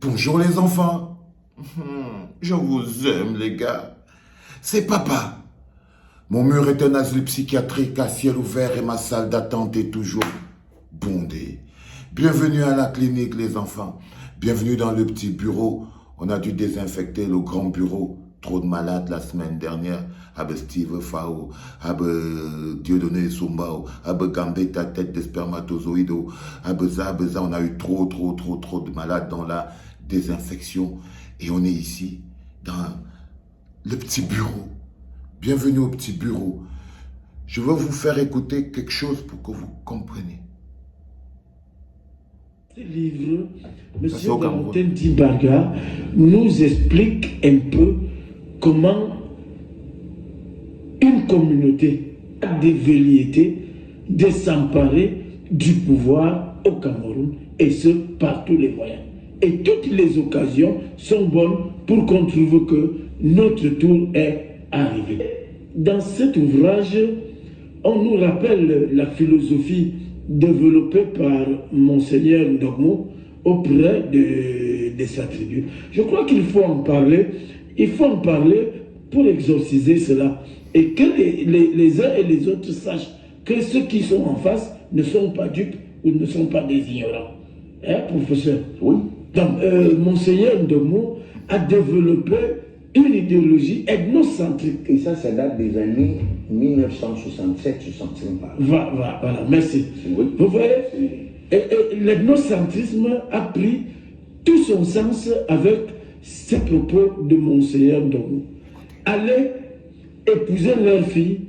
Bonjour les enfants. Je vous aime les gars. C'est papa. Mon mur est un asile psychiatrique à ciel ouvert et ma salle d'attente est toujours bondée. Bienvenue à la clinique les enfants. Bienvenue dans le petit bureau. On a dû désinfecter le grand bureau. Trop de malades la semaine dernière. Abe Steve Fao, Abe Dieudonné Sombao, Abe Gambetta tête de spermatozoïde, Abe ça, on a eu trop de malades dans la désinfection. Et on est ici, dans le petit bureau. Bienvenue au petit bureau. Je veux vous faire écouter quelque chose pour que vous compreniez. Ce livre, M. Valentin Dibaga nous explique un peu comment une communauté a des velléités de s'emparer du pouvoir au Cameroun, et ce, par tous les moyens. Et toutes les occasions sont bonnes pour qu'on trouve que notre tour est arrivé. Dans cet ouvrage, on nous rappelle la philosophie développée par Monseigneur Ndogmo auprès de sa tribu. Je crois qu'il faut en parler. Il faut en parler pour exorciser cela. Et que les uns et les autres sachent que ceux qui sont en face ne sont pas dupes ou ne sont pas des ignorants. Hein, professeur? Oui. Donc, Monseigneur Ndogmo a développé une idéologie ethnocentrique. Et ça date des années 1967-65. Voilà, merci. Oui. Vous voyez, l'ethnocentrisme a pris tout son sens avec ces propos de Monseigneur Ndogmo. Allez épouser leurs filles,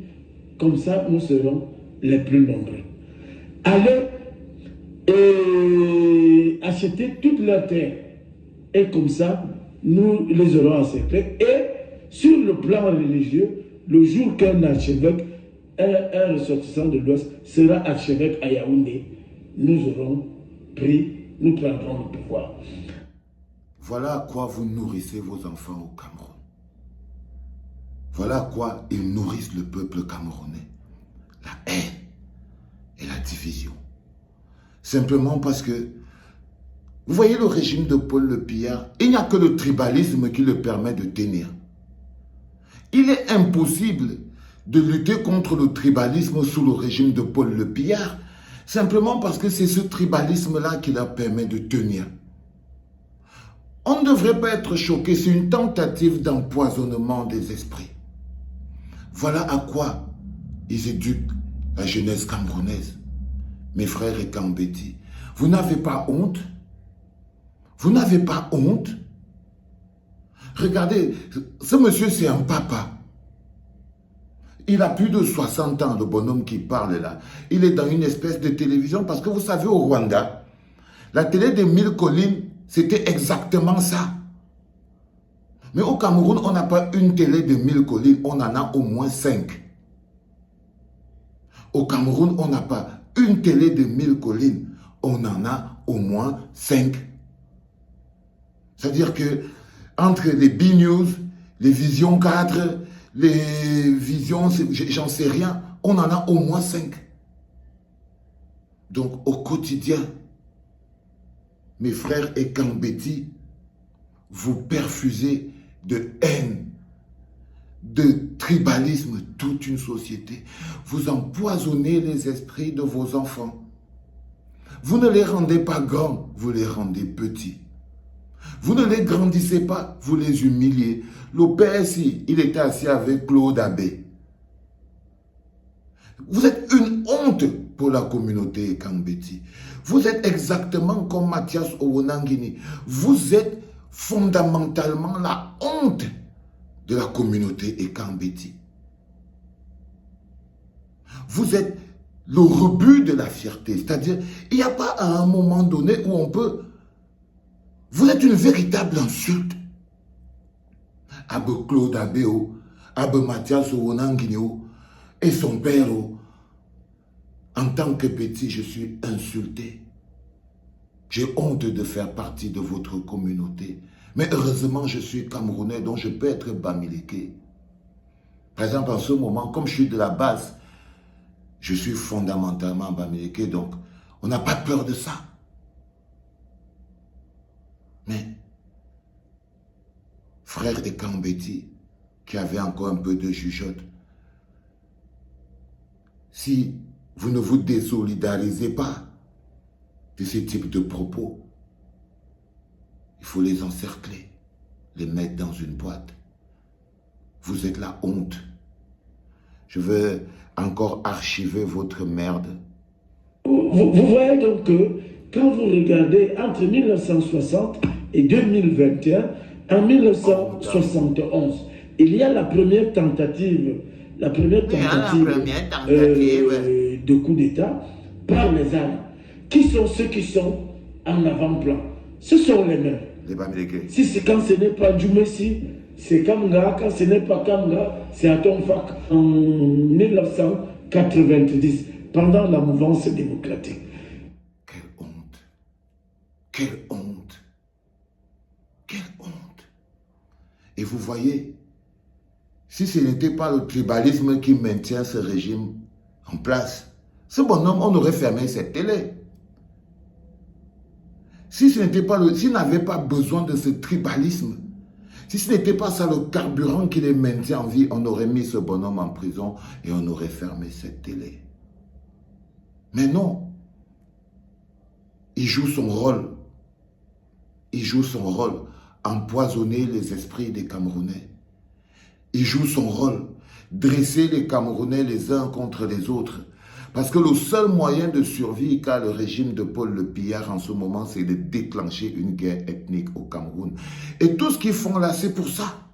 comme ça nous serons les plus nombreux. Allez acheter toute leur terre, et comme ça nous les aurons en secret. Et sur le plan religieux, le jour qu'un archevêque, un ressortissant de l'Ouest sera archevêque à Yaoundé, nous aurons nous prendrons le pouvoir. Voilà à quoi vous nourrissez vos enfants au Cameroun. Voilà à quoi ils nourrissent le peuple camerounais. La haine et la division. Simplement parce que, vous voyez le régime de Paul le Pillard, il n'y a que le tribalisme qui le permet de tenir. Il est impossible de lutter contre le tribalisme sous le régime de Paul le Pillard, simplement parce que c'est ce tribalisme-là qui leur permet de tenir. On ne devrait pas être choqué, c'est une tentative d'empoisonnement des esprits. Voilà à quoi ils éduquent la jeunesse camerounaise. Mes frères et Kambeti, vous n'avez pas honte? Vous n'avez pas honte? Regardez, ce monsieur c'est un papa. Il a plus de 60 ans, le bonhomme qui parle là. Il est dans une espèce de télévision parce que vous savez au Rwanda, la télé des 1000 collines, c'était exactement ça. Mais au Cameroun, on n'a pas une télé de 1000 collines, on en a au moins 5. Au Cameroun, on n'a pas une télé de 1000 collines, on en a au moins 5. C'est-à-dire que entre les B-News, les Visions 4, les Visions, j'en sais rien, on en a au moins 5. Donc au quotidien, mes frères et Kambeti, vous perfusez de haine, de tribalisme toute une société. Vous empoisonnez les esprits de vos enfants. Vous ne les rendez pas grands, vous les rendez petits. Vous ne les grandissez pas, vous les humiliez. Le PSI, il était assis avec Claude Abbé. Vous êtes une honte pour la communauté Kambeti. Vous êtes exactement comme Mathias Owonangini. Vous êtes fondamentalement la honte de la communauté Kambeti. Vous êtes le rebut de la fierté. C'est-à-dire, il n'y a pas à un moment donné où on peut... Vous êtes une véritable insulte. Abe Claude Abbé, Abe Mathias Owonangini et son père. En tant que petit, je suis insulté. J'ai honte de faire partie de votre communauté. Mais heureusement, je suis Camerounais, donc je peux être bamileke. Par exemple, en ce moment, comme je suis de la base, je suis fondamentalement bamileke, donc on n'a pas peur de ça. Mais frère Ekambeti, qui avait encore un peu de jugeote, si vous ne vous désolidarisez pas de ce type de propos, il faut les encercler, les mettre dans une boîte. Vous êtes la honte. Je veux encore archiver votre merde. Vous voyez donc que quand vous regardez entre 1960 et 2021, en 1971, il y a la première tentative, de coup d'État par les armes. Qui sont ceux qui sont en avant-plan? Ce sont les mêmes. Les Bamileke. Si c'est quand ce n'est pas Djoumessi, c'est Kamga. Quand ce n'est pas Kamga, c'est Atonfak. En 1990, pendant la mouvance démocratique. Quelle honte. Quelle honte. Quelle honte. Et vous voyez, si ce n'était pas le tribalisme qui maintient ce régime en place, ce bonhomme, on aurait fermé cette télé. Si ce n'était pas s'il n'avait pas besoin de ce tribalisme, si ce n'était pas ça le carburant qui les maintient en vie, on aurait mis ce bonhomme en prison et on aurait fermé cette télé. Mais non. Il joue son rôle. Il joue son rôle. Empoisonner les esprits des Camerounais. Il joue son rôle. Dresser les Camerounais les uns contre les autres. Parce que le seul moyen de survie qu'a le régime de Paul le Pillard en ce moment, c'est de déclencher une guerre ethnique au Cameroun. Et tout ce qu'ils font là, c'est pour ça.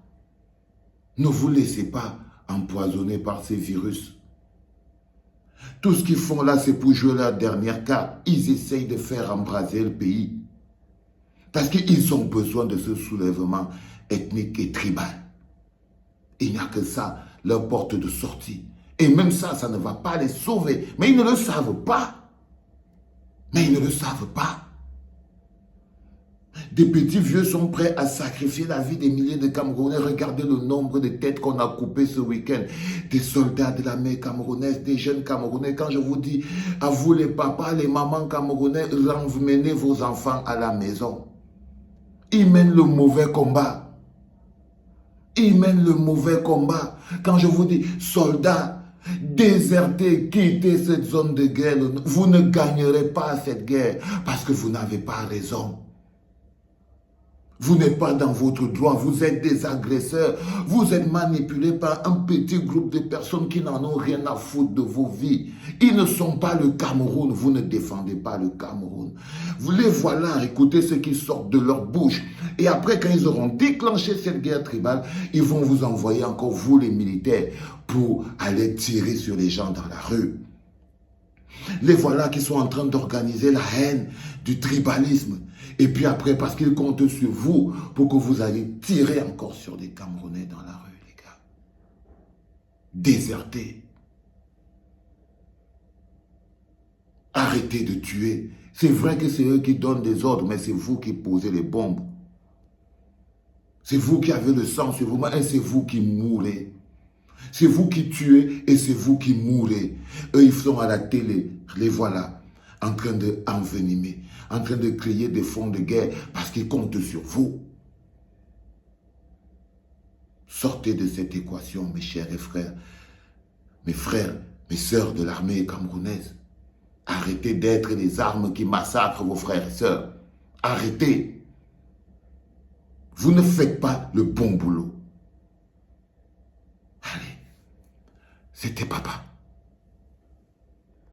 Ne vous laissez pas empoisonner par ces virus. Tout ce qu'ils font là, c'est pour jouer la dernière carte. Ils essayent de faire embraser le pays. Parce qu'ils ont besoin de ce soulèvement ethnique et tribal. Il n'y a que ça, leur porte de sortie. Et même ça, ça ne va pas les sauver. Mais ils ne le savent pas. Mais ils ne le savent pas. Des petits vieux sont prêts à sacrifier la vie des milliers de Camerounais. Regardez le nombre de têtes qu'on a coupées ce week-end. Des soldats de l'armée camerounaise, des jeunes Camerounais. Quand je vous dis, à vous les papas, les mamans camerounais, ramenez vos enfants à la maison. Ils mènent le mauvais combat. Ils mènent le mauvais combat. Quand je vous dis, soldats, désertez, quittez cette zone de guerre. Vous ne gagnerez pas cette guerre parce que vous n'avez pas raison. Vous n'êtes pas dans votre droit, vous êtes des agresseurs, vous êtes manipulés par un petit groupe de personnes qui n'en ont rien à foutre de vos vies. Ils ne sont pas le Cameroun, vous ne défendez pas le Cameroun. Vous les voilà, écoutez ce qui sort de leur bouche. Et après, quand ils auront déclenché cette guerre tribale, ils vont vous envoyer encore, vous les militaires, pour aller tirer sur les gens dans la rue. Les voilà qui sont en train d'organiser la haine du tribalisme. Et puis après, parce qu'ils comptent sur vous pour que vous alliez tirer encore sur des Camerounais dans la rue, les gars. Désertez. Arrêtez de tuer. C'est vrai que c'est eux qui donnent des ordres, mais c'est vous qui posez les bombes. C'est vous qui avez le sang sur vous, et c'est vous qui mourrez. C'est vous qui tuez et c'est vous qui mourrez. Eux, ils sont à la télé, les voilà, en train d'envenimer, en train de créer des fonds de guerre parce qu'ils comptent sur vous. Sortez de cette équation, mes chers frères, mes sœurs de l'armée camerounaise. Arrêtez d'être les armes qui massacrent vos frères et sœurs. Arrêtez. Vous ne faites pas le bon boulot. Allez, c'était papa.